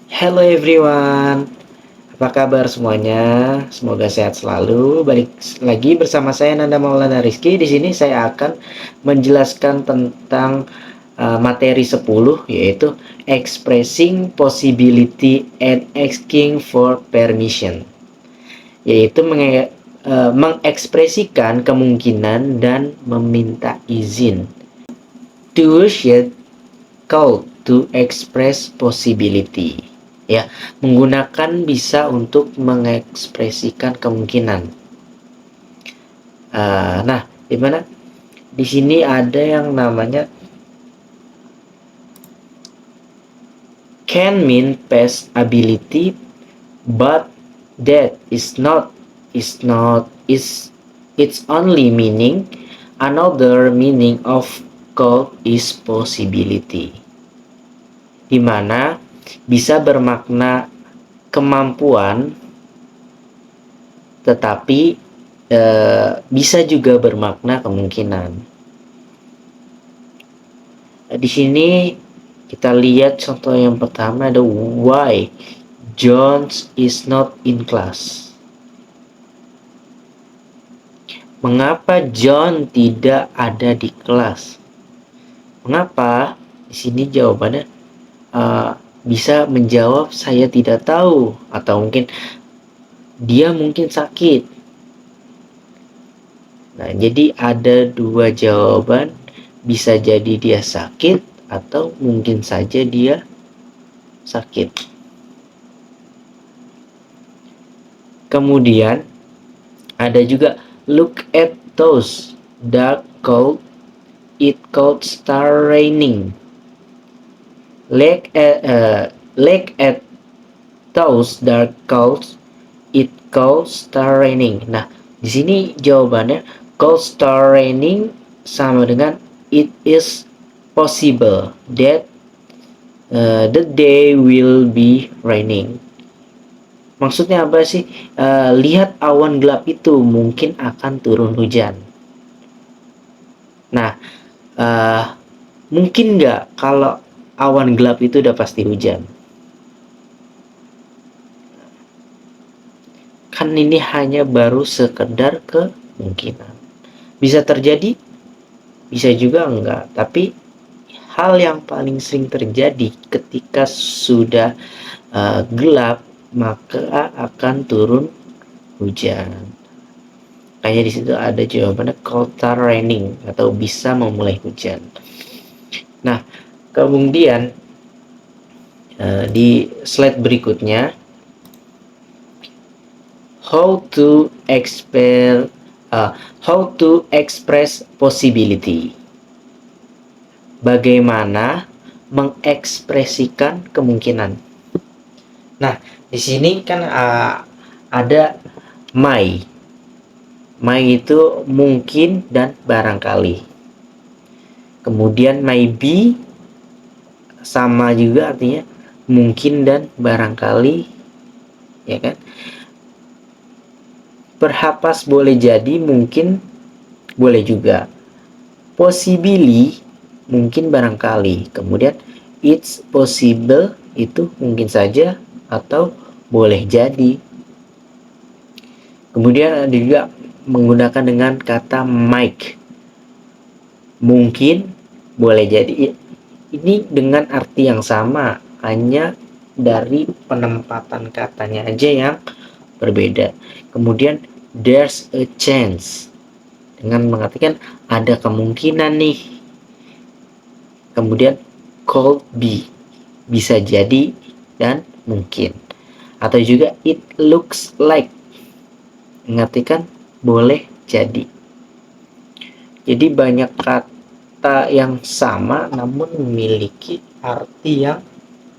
Hello everyone, apa kabar semuanya? Semoga sehat selalu. Balik lagi bersama saya Nanda Maulana Rizky. Di sini saya akan menjelaskan tentang materi 10, yaitu expressing possibility and asking for permission, yaitu mengekspresikan kemungkinan dan meminta izin. To shed call to express possibility, ya, menggunakan bisa untuk mengekspresikan kemungkinan. Nah, dimana di sini ada yang namanya can mean past ability, but that is not is its only meaning. Another meaning of call is possibility, dimana bisa bermakna kemampuan, tetapi bisa juga bermakna kemungkinan. Di sini kita lihat contoh yang pertama, ada why John is not in class. Mengapa John tidak ada di kelas? Mengapa? Di sini jawabannya bisa menjawab saya tidak tahu, atau mungkin dia mungkin sakit. Nah, jadi ada dua jawaban, bisa jadi dia sakit atau mungkin saja dia sakit. Kemudian ada juga look at those dark clouds, it could start raining. Look at those dark clouds, it could start raining. Nah, di sini jawabannya could start raining sama dengan it is possible that the day will be raining. Maksudnya apa sih? Lihat awan gelap itu, mungkin akan turun hujan. Nah, mungkin nggak kalau awan gelap itu udah pasti hujan? Kan ini hanya baru sekedar kemungkinan. Bisa terjadi, bisa juga enggak. Tapi hal yang paling sering terjadi ketika sudah gelap, maka akan turun hujan. Kayaknya di situ ada jawabannya could start raining, atau bisa memulai hujan. Nah, kemudian di slide berikutnya, how to express possibility. Bagaimana mengekspresikan kemungkinan. Nah, di sini kan ada may. May itu mungkin dan barangkali. Kemudian maybe sama juga, artinya mungkin dan barangkali, ya kan? Perhaps boleh jadi, mungkin boleh juga. Possibly mungkin barangkali. Kemudian it's possible itu mungkin saja atau boleh jadi. Kemudian ada juga menggunakan dengan kata might. Mungkin, boleh jadi. Ini dengan arti yang sama, hanya dari penempatan katanya aja yang berbeda. Kemudian there's a chance, dengan mengartikan ada kemungkinan nih. Kemudian could be, bisa jadi dan mungkin. Atau juga it looks like, mengartikan boleh jadi. Jadi banyak kata yang sama namun memiliki arti yang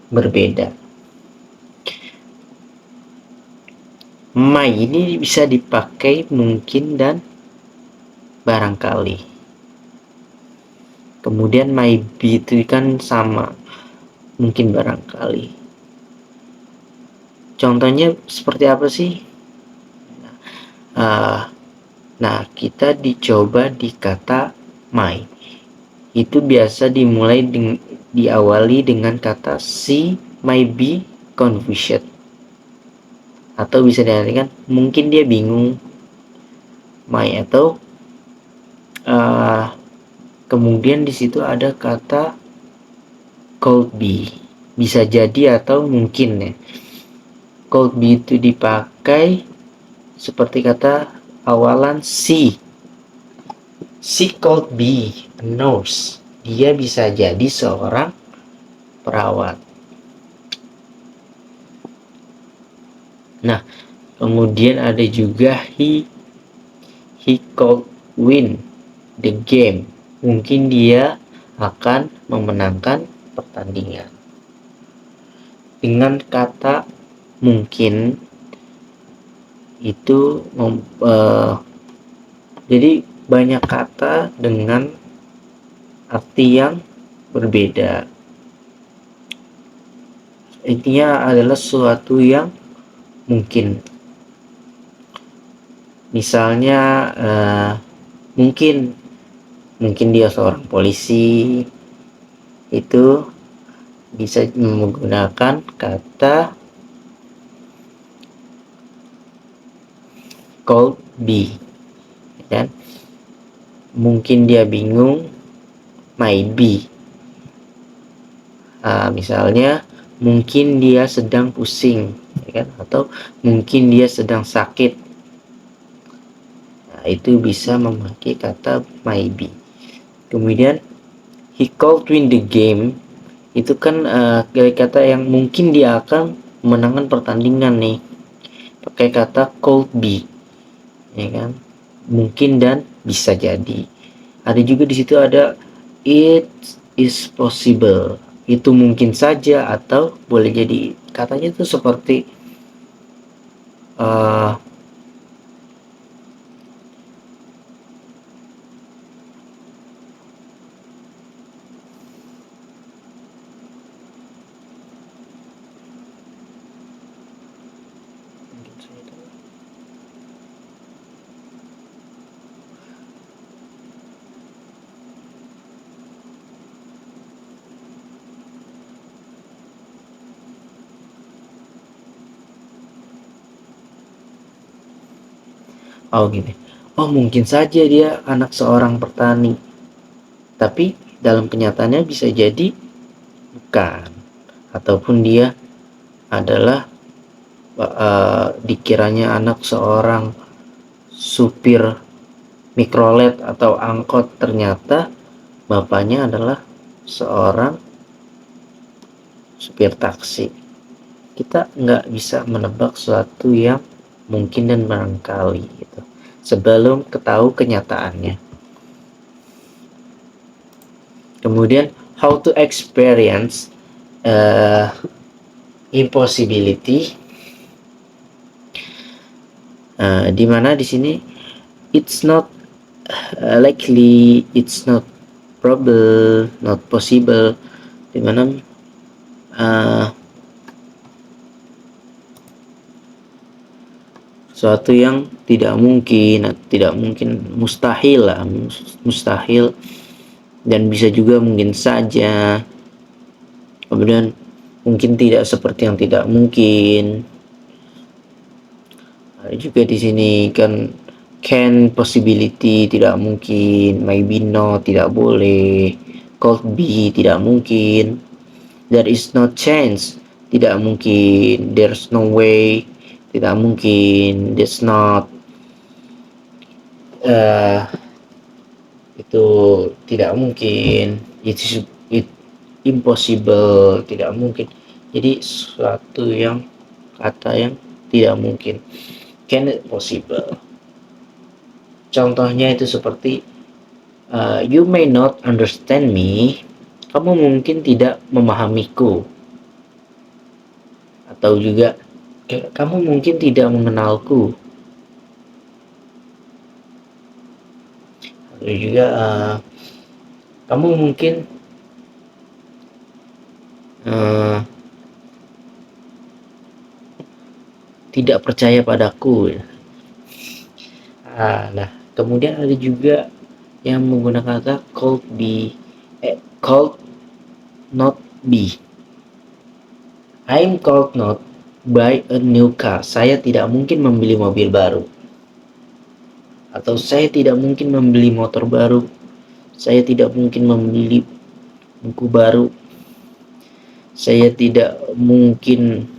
berbeda. May ini bisa dipakai mungkin dan barangkali. Kemudian maybe itu kan sama, mungkin barangkali. Contohnya seperti apa sih? Nah, kita dicoba di kata may. Itu biasa diawali dengan kata she may be confused, atau bisa diartikan mungkin dia bingung. My atau kemudian di situ ada kata could be, bisa jadi atau mungkin ya. Could be itu dipakai seperti kata awalan she could be a nurse, dia bisa jadi seorang perawat. Nah, kemudian ada juga he could win the game, mungkin dia akan memenangkan pertandingan. Dengan kata mungkin itu jadi banyak kata dengan arti yang berbeda. Intinya adalah sesuatu yang mungkin. Misalnya mungkin dia seorang polisi, itu bisa menggunakan kata could be, dan mungkin dia bingung, might be. Misalnya mungkin dia sedang pusing, ya kan? Atau mungkin dia sedang sakit. Nah, itu bisa memakai kata might be. Kemudian he could win the game, itu kan kata yang mungkin dia akan memenangkan pertandingan nih, pakai kata could be, ya kan? Mungkin dan bisa jadi. Ada juga di situ ada it is possible, itu mungkin saja atau boleh jadi. Katanya itu seperti gini, mungkin saja dia anak seorang petani, tapi dalam kenyataannya bisa jadi bukan, ataupun dia adalah dikiranya anak seorang supir mikrolet atau angkot, ternyata bapaknya adalah seorang supir taksi. Kita nggak bisa menebak sesuatu yang mungkin dan barangkali gitu sebelum ketahui kenyataannya. Kemudian how to experience impossibility, di mana di sini it's not likely, it's not probable, not possible, di mana suatu yang tidak mungkin, mustahil lah, mustahil, dan bisa juga mungkin saja. Kemudian mungkin tidak seperti yang tidak mungkin. Ada juga di sini kan can, possibility, tidak mungkin, maybe not, tidak boleh, could be, tidak mungkin, there is no chance, tidak mungkin, there's no way, tidak mungkin, that's not, itu tidak mungkin, it impossible, tidak mungkin. Jadi suatu yang kata yang tidak mungkin, can it possible. Contohnya itu seperti you may not understand me, kamu mungkin tidak memahamiku, atau juga kamu mungkin tidak mengenalku, atau juga kamu mungkin tidak percaya padaku. Nah, kemudian ada juga yang menggunakan kata could be, could not be. I'm called not buy a new car. Saya tidak mungkin membeli mobil baru. Atau saya tidak mungkin membeli motor baru. Saya tidak mungkin membeli buku baru. Saya tidak mungkin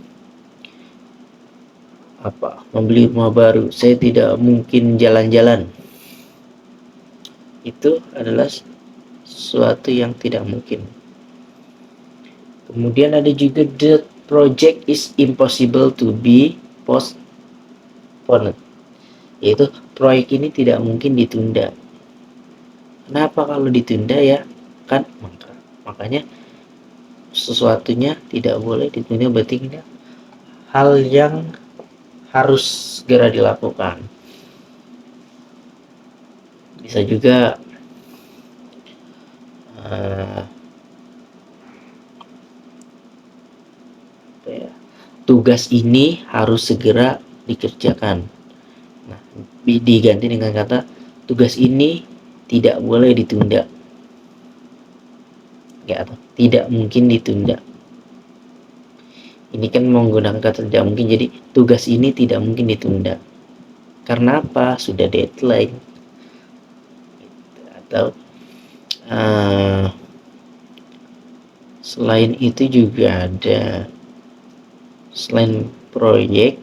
membeli rumah baru. Saya tidak mungkin jalan-jalan. Itu adalah sesuatu yang tidak mungkin. Kemudian ada juga the project is impossible to be postponed. Yaitu proyek ini tidak mungkin ditunda. Kenapa kalau ditunda ya? Kan makanya sesuatunya tidak boleh ditunda, berarti ini hal yang harus segera dilakukan. Bisa juga tugas ini harus segera dikerjakan. Nah, diganti dengan kata tugas ini tidak boleh ditunda. Ya, atau tidak mungkin ditunda. Ini kan menggunakan kata tidak mungkin, jadi tugas ini tidak mungkin ditunda. Karena apa? Sudah deadline. Atau selain itu juga ada, selain proyek,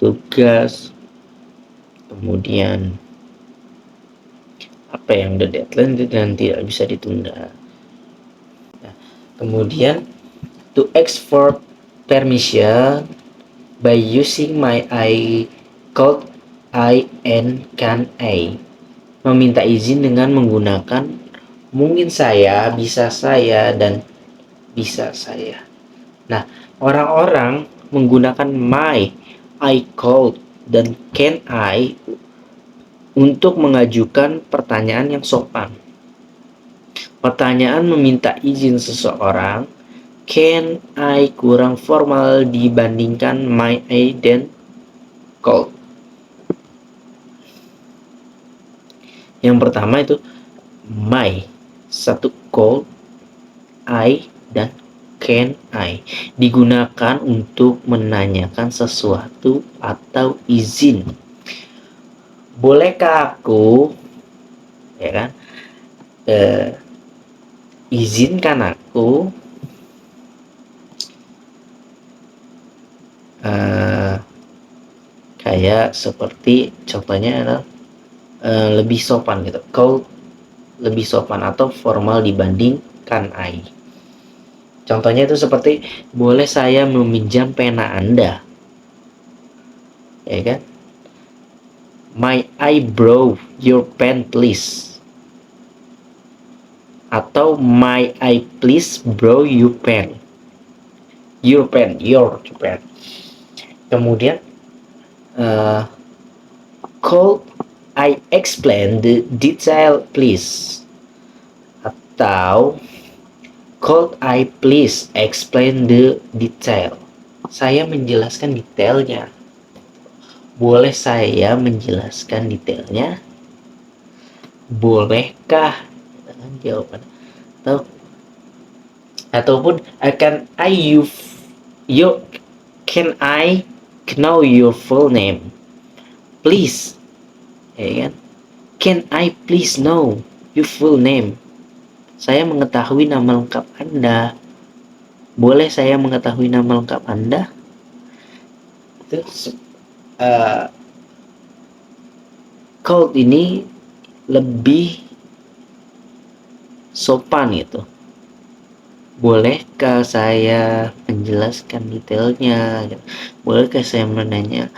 tugas, kemudian apa yang the deadline dan tidak bisa ditunda. Nah, kemudian to ask for permission by using my I called I and can I. Meminta izin dengan menggunakan mungkin saya, bisa saya, dan bisa saya. Nah, orang-orang menggunakan my, I called, dan can I untuk mengajukan pertanyaan yang sopan. Pertanyaan meminta izin seseorang, can I, kurang formal dibandingkan my, I, dan called. Yang pertama itu my, satu called, I, dan can I digunakan untuk menanyakan sesuatu atau izin. Bolehkah aku, ya kan, izinkan aku kayak seperti contohnya adalah lebih sopan gitu, call lebih sopan atau formal dibandingkan I. Contohnya itu seperti, boleh saya meminjam pena Anda, ya kan? May I borrow your pen please? Atau may I please borrow your pen? Your pen. Kemudian could I explain the detail please? Atau could I please explain the detail? Saya menjelaskan detailnya. Boleh saya menjelaskan detailnya? Bolehkah? Jawaban. Ataupun can I can I know your full name please, ya kan? Can I please know your full name? Saya mengetahui nama lengkap Anda. Boleh saya mengetahui nama lengkap Anda? Itu called ini lebih sopan gitu. Bolehkah saya menjelaskan detailnya? Bolehkah saya menanya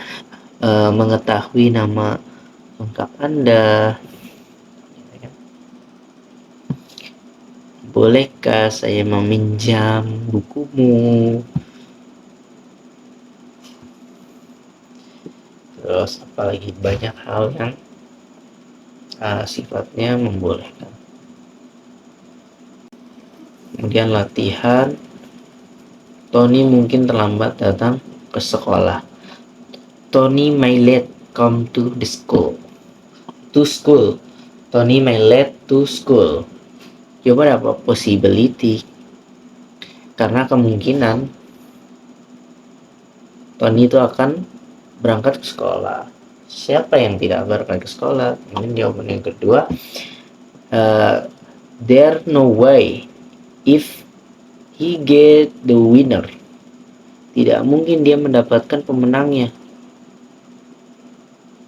mengetahui nama lengkap Anda? Bolehkah saya meminjam bukumu? Terus apalagi banyak hal yang sifatnya membolehkan. Kemudian latihan, Tony mungkin terlambat datang ke sekolah. Tony may late come to the school. To school. Tony may late to school. Coba dapat possibility. Karena kemungkinan Tony itu akan berangkat ke sekolah. Siapa yang tidak berangkat ke sekolah? Kemudian jawaban yang kedua, there no way if he get the winner. Tidak mungkin dia mendapatkan pemenangnya.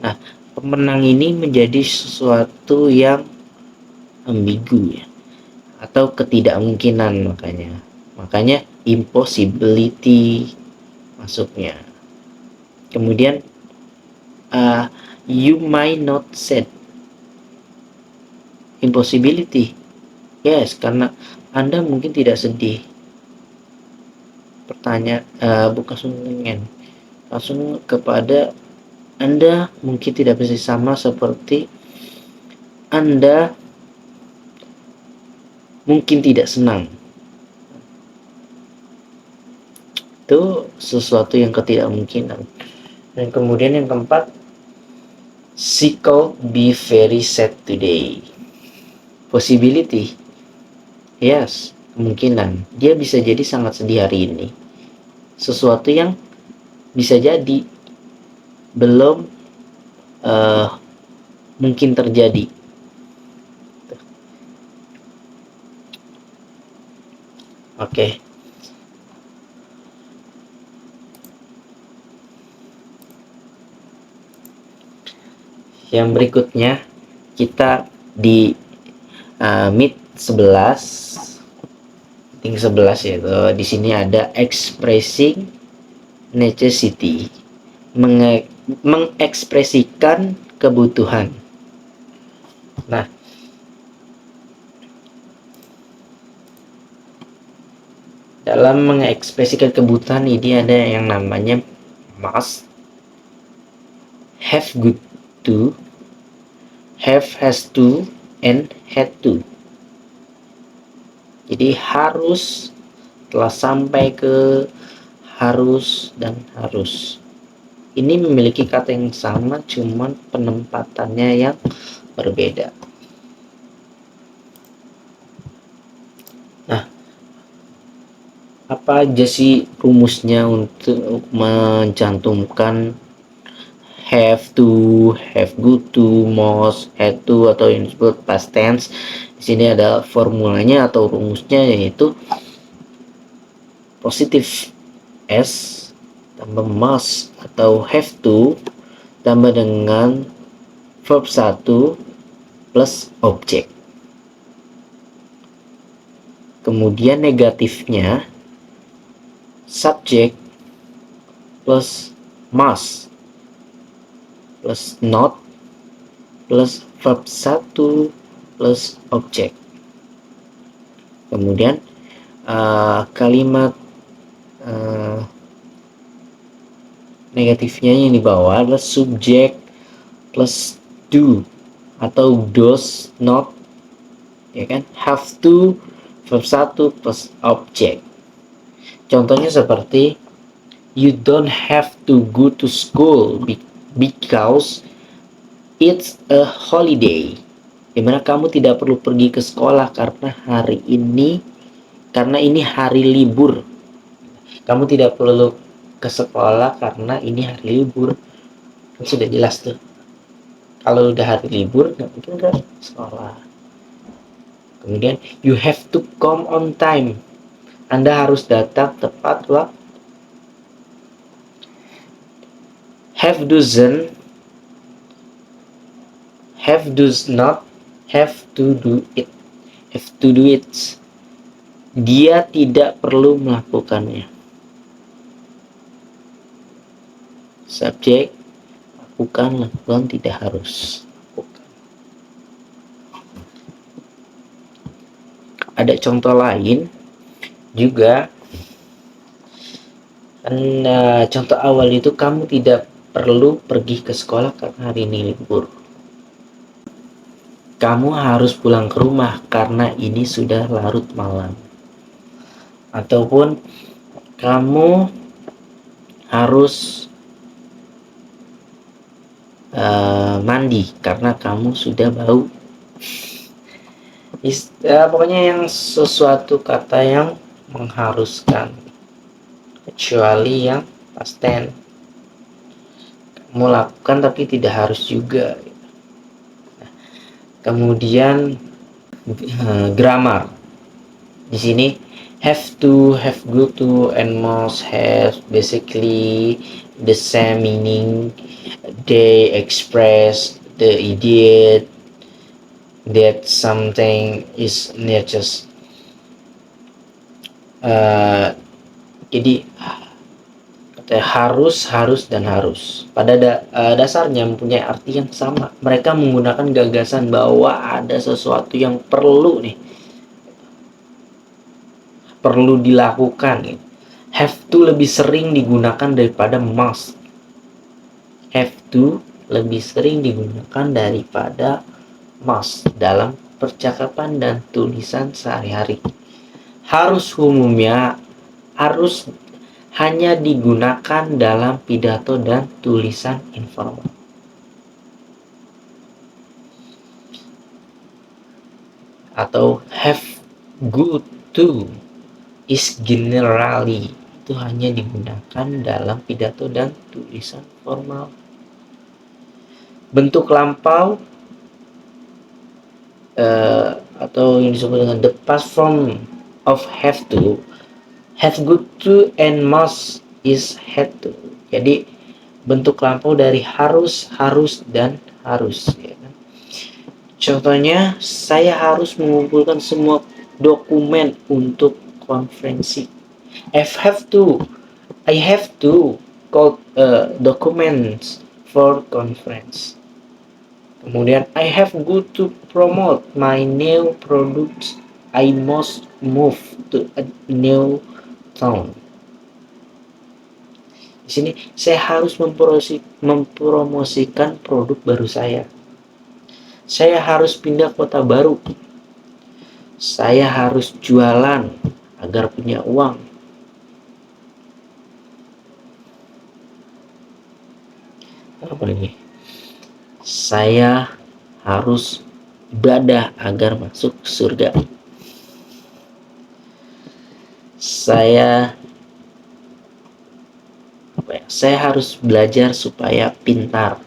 Nah, pemenang ini menjadi sesuatu yang ambigu ya, atau ketidakmungkinan, makanya impossibility masuknya. Kemudian you might not said impossibility. Yes, karena Anda mungkin tidak sedih. Pertanyaan bukan langsung kepada Anda mungkin tidak bisa sama seperti Anda mungkin tidak senang. Itu sesuatu yang ketidakmungkinan. Dan kemudian yang keempat, she could be very sad today. Possibility. Yes, kemungkinan. Dia bisa jadi sangat sedih hari ini. Sesuatu yang bisa jadi belum mungkin terjadi. Oke. Yang berikutnya kita di Meet 11 meeting 11 yaitu di sini ada expressing necessity, mengekspresikan kebutuhan. Nah, dalam mengekspresikan kebutuhan ini ada yang namanya must, have good to, have has to, and had to. Jadi harus, telah sampai ke, harus, dan harus. Ini memiliki kata yang sama, cuman penempatannya yang berbeda. Nah, apa aja sih rumusnya untuk mencantumkan have to, have good to, must, had to, atau yang disebut past tense? Di sini ada formulanya atau rumusnya, yaitu positif S tambah must atau have to tambah dengan verb 1 plus objek. Kemudian negatifnya subject plus must plus not plus verb 1 plus objek. Kemudian kalimat negatifnya yang di bawah adalah subject plus do atau does not, ya kan, have to verb 1 plus object. Contohnya seperti you don't have to go to school because it's a holiday, dimana kamu tidak perlu pergi ke sekolah karena ini hari libur. Kamu tidak perlu ke sekolah karena ini hari libur. Kan sudah jelas tuh. Kalau udah hari libur nggak mungkin ke sekolah. Kemudian you have to come on time. Anda harus datang tepat waktu. Have doesn't, have does not, have to do it. Have to do it. Dia tidak perlu melakukannya. Subjek, lakukan, tidak harus. Ada contoh lain juga. Contoh awal itu kamu tidak perlu pergi ke sekolah karena hari ini libur. Kamu harus pulang ke rumah karena ini sudah larut malam. Ataupun kamu harus mandi karena kamu sudah bau. Pokoknya yang sesuatu kata yang mengharuskan, kecuali yang past tense. melakukan tapi tidak harus juga. Kemudian grammar. Di sini have to, have good to, and must have basically the same meaning. They express the idea that something is not just jadi harus dan harus pada dasarnya mempunyai arti yang sama. Mereka menggunakan gagasan bahwa ada sesuatu yang perlu dilakukan. Have to lebih sering digunakan daripada must. Have to lebih sering digunakan daripada must dalam percakapan dan tulisan sehari-hari. Harus umumnya harus hanya digunakan dalam pidato dan tulisan informal. Atau have good to is generally itu hanya digunakan dalam pidato dan tulisan formal. Bentuk lampau atau yang disebut dengan the past form of have good to and must is had to. Jadi bentuk lampau dari harus dan harus, ya kan? Contohnya, saya harus mengumpulkan semua dokumen untuk konferensi. I have to call documents for conference. Kemudian, I have got to promote my new products. I must move to a new town. Di sini saya harus mempromosikan produk baru saya. Saya harus pindah kota baru. Saya harus jualan agar punya uang. Apa ini? Saya harus ibadah agar masuk surga. Saya harus belajar supaya pintar.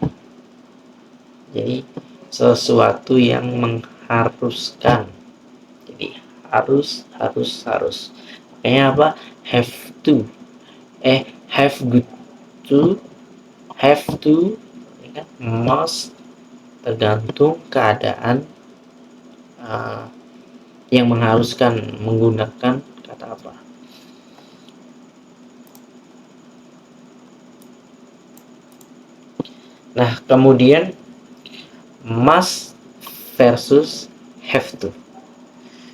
Jadi sesuatu yang mengharuskan. Jadi harus. Makanya apa? Have to. Have good to. Have to. Must. Tergantung keadaan yang mengharuskan menggunakan kata apa. Nah, kemudian must versus have to.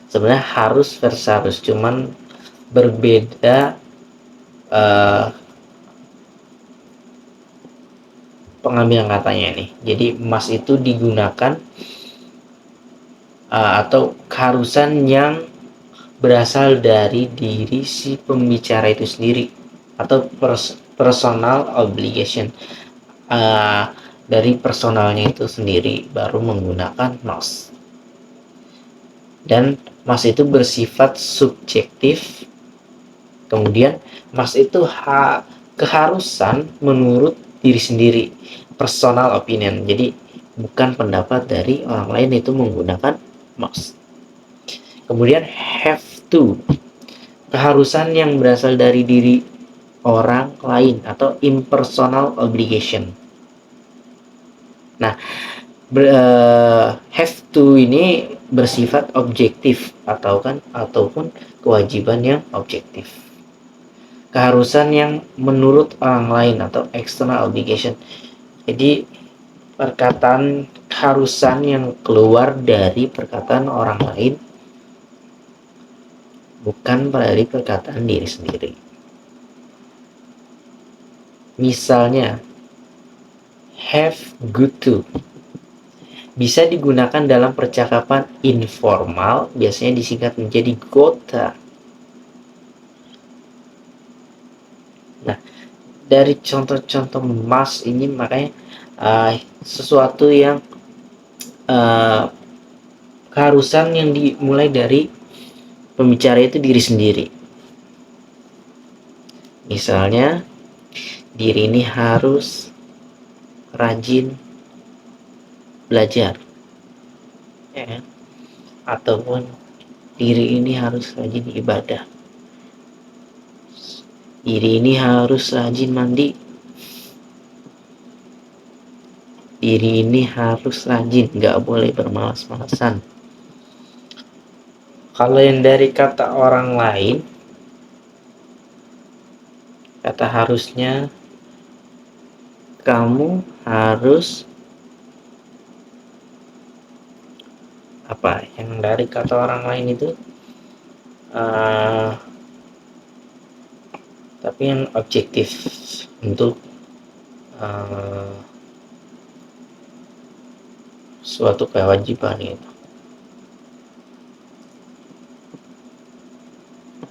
Sebenarnya harus versus harus, cuman berbeda pengambilan katanya nih. Jadi must itu digunakan atau keharusan yang berasal dari diri si pembicara itu sendiri atau personal obligation. Dari personalnya itu sendiri baru menggunakan must. Dan must itu bersifat subjektif. Kemudian must itu keharusan menurut diri sendiri, personal opinion. Jadi bukan pendapat dari orang lain, itu menggunakan must. Kemudian have to, keharusan yang berasal dari diri orang lain atau impersonal obligation. Nah, have to ini bersifat objektif ataupun kewajiban yang objektif. Keharusan yang menurut orang lain atau external obligation. Jadi perkataan keharusan yang keluar dari perkataan orang lain, bukan dari perkataan diri sendiri. Misalnya, have good to bisa digunakan dalam percakapan informal, biasanya disingkat menjadi gota. Nah, dari contoh-contoh must ini makanya sesuatu yang keharusan yang dimulai dari pembicara itu diri sendiri. Misalnya, diri ini harus rajin belajar, ya kan? Ataupun diri ini harus rajin ibadah, diri ini harus rajin mandi, diri ini harus rajin, nggak boleh bermalas-malasan. Kalau yang dari kata orang lain, kata harusnya, kamu harus apa? Yang dari kata orang lain itu tapi yang objektif untuk suatu kewajiban itu.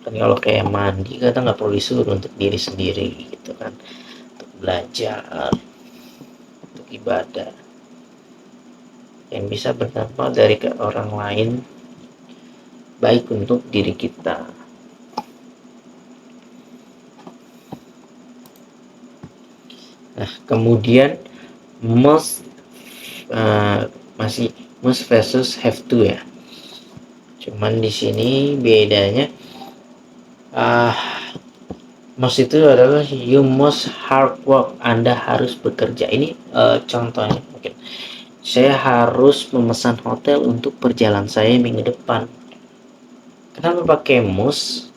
Kan kalau kayak mandi kadang nggak perlu disuruh untuk diri sendiri gitu kan, untuk belajar, untuk ibadah, yang bisa berdampak dari ke orang lain baik untuk diri kita. Nah, kemudian must masih must versus have to ya. Cuman di sini bedanya must itu adalah you must hard work, Anda harus bekerja. Ini contohnya mungkin saya harus memesan hotel untuk perjalanan saya minggu depan. Kenapa pakai must?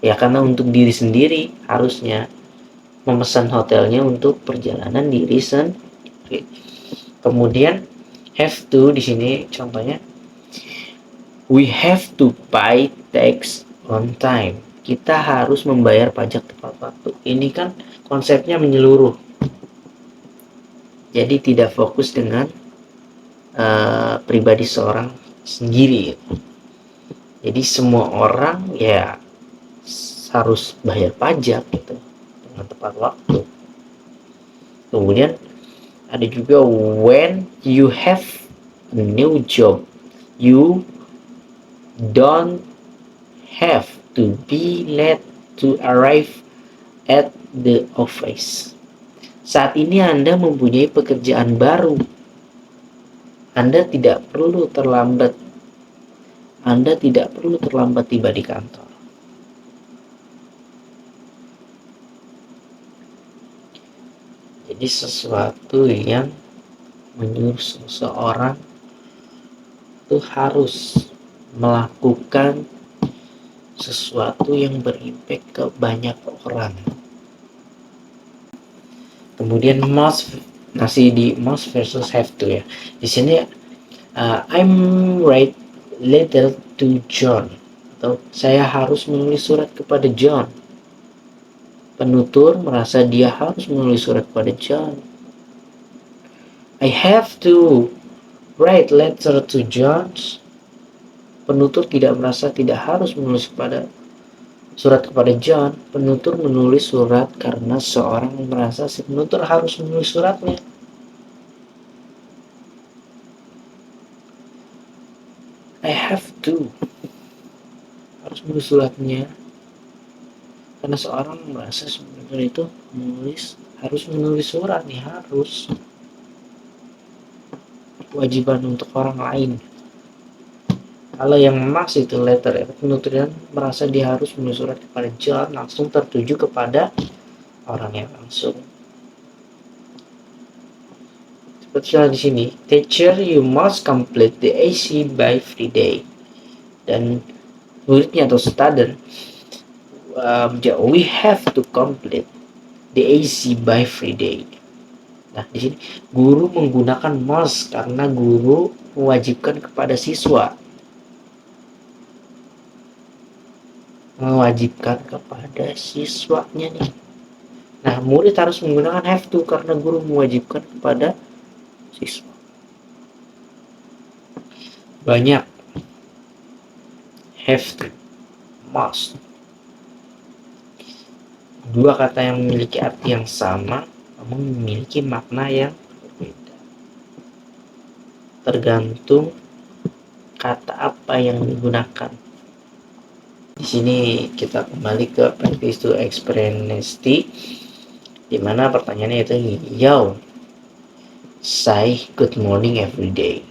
Ya karena untuk diri sendiri harusnya memesan hotelnya untuk perjalanan diri sendiri. Kemudian have to di sini contohnya we have to pay tax on time. Kita harus membayar pajak tepat waktu. Ini kan konsepnya menyeluruh. Jadi tidak fokus dengan pribadi seorang sendiri. Jadi semua orang ya harus bayar pajak gitu dengan tepat waktu. Kemudian ada juga when you have a new job, you don't have to be late to arrive at the office. Saat ini Anda mempunyai pekerjaan baru. Anda tidak perlu terlambat. Anda tidak perlu terlambat tiba di kantor. Jadi sesuatu yang menyuruh seseorang itu harus melakukan sesuatu yang berimpact ke banyak orang. Kemudian must masih di must versus have to ya. Di sini I'm write letter to John, atau saya harus menulis surat kepada John. Penutur merasa dia harus menulis surat kepada John. I have to write letter to John. Penutur tidak merasa tidak harus menulis surat kepada John. Penutur menulis surat karena seorang merasa si penutur harus menulis suratnya. I have to harus menulis suratnya karena seorang merasa sebenarnya itu harus menulis surat nih, harus kewajiban untuk orang lain. Kalau yang must itu letter ya, penuturan merasa dia harus menulis surat kepada John, langsung tertuju kepada orang yang langsung. Seperti di sini, teacher you must complete the AC by Friday. Dan muridnya atau student, we have to complete the AC by Friday. Nah, di sini guru menggunakan must karena guru mewajibkan kepada siswa. Mewajibkan kepada siswanya nih. Nah, murid harus menggunakan have to karena guru mewajibkan kepada siswa. Banyak have to, must. Dua kata yang memiliki arti yang sama namun memiliki makna yang berbeda. Tergantung kata apa yang digunakan. Di sini kita kembali ke practice to experience, di mana pertanyaannya itu yo, say good morning every day.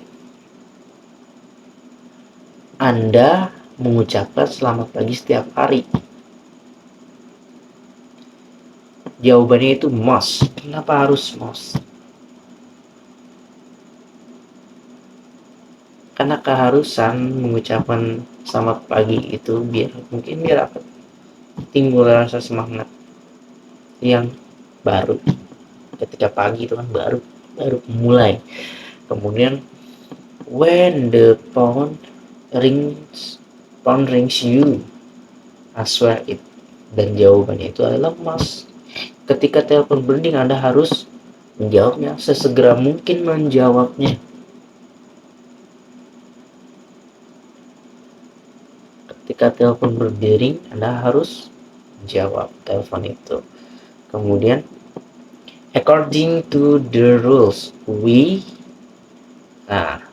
Anda mengucapkan selamat pagi setiap hari. Jawabannya itu must. Kenapa harus must? Karena keharusan mengucapkan selamat pagi itu biar apa? Timbul rasa semangat yang baru. Ketika pagi itu kan baru mulai. Kemudian when the phone rings you, answer it. Dan jawabannya itu adalah must. Ketika telepon berdering, Anda harus menjawabnya, sesegera mungkin menjawabnya. Ketika telepon berdering, Anda harus menjawab telepon itu. Kemudian according to the rules,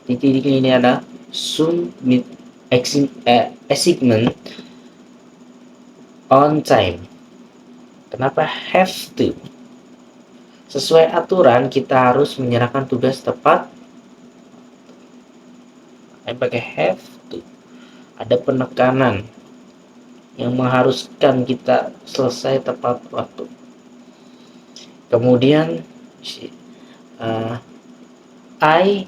titik-titiknya ini ada submit assignment on time. Kenapa have to? Sesuai aturan kita harus menyerahkan tugas tepat. Pakai have to. Ada penekanan yang mengharuskan kita selesai tepat waktu. Kemudian I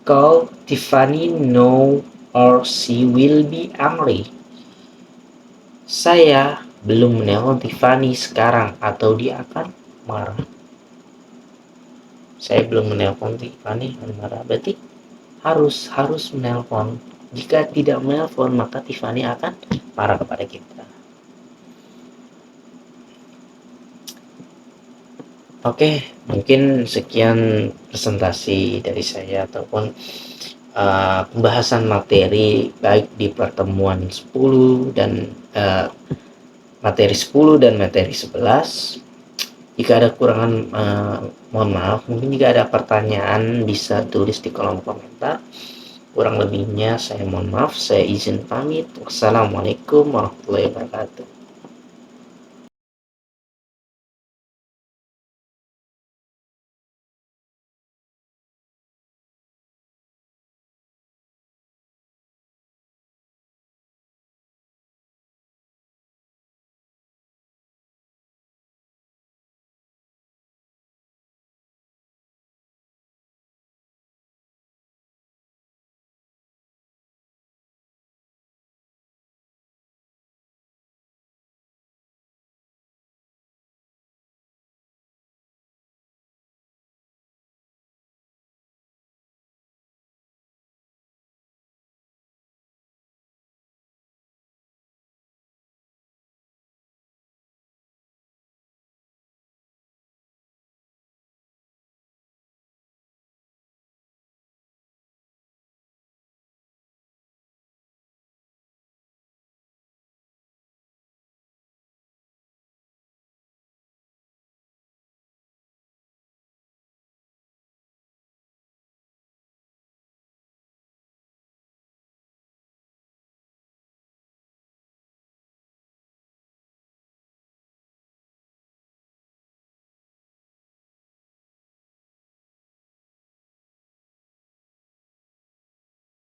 call Tiffany now or she will be angry. Saya belum menelpon Tiffany sekarang atau dia akan marah. Saya belum menelpon Tiffany akan marah. Berarti harus menelpon. Jika tidak menelpon, maka Tiffany akan marah kepada kita. Oke, mungkin sekian presentasi dari saya ataupun pembahasan materi baik di pertemuan 10 dan materi 10 dan materi 11. Jika ada kekurangan, mohon maaf. Mungkin jika ada pertanyaan bisa tulis di kolom komentar. Kurang lebihnya saya mohon maaf. Saya izin pamit. Wassalamualaikum warahmatullahi wabarakatuh.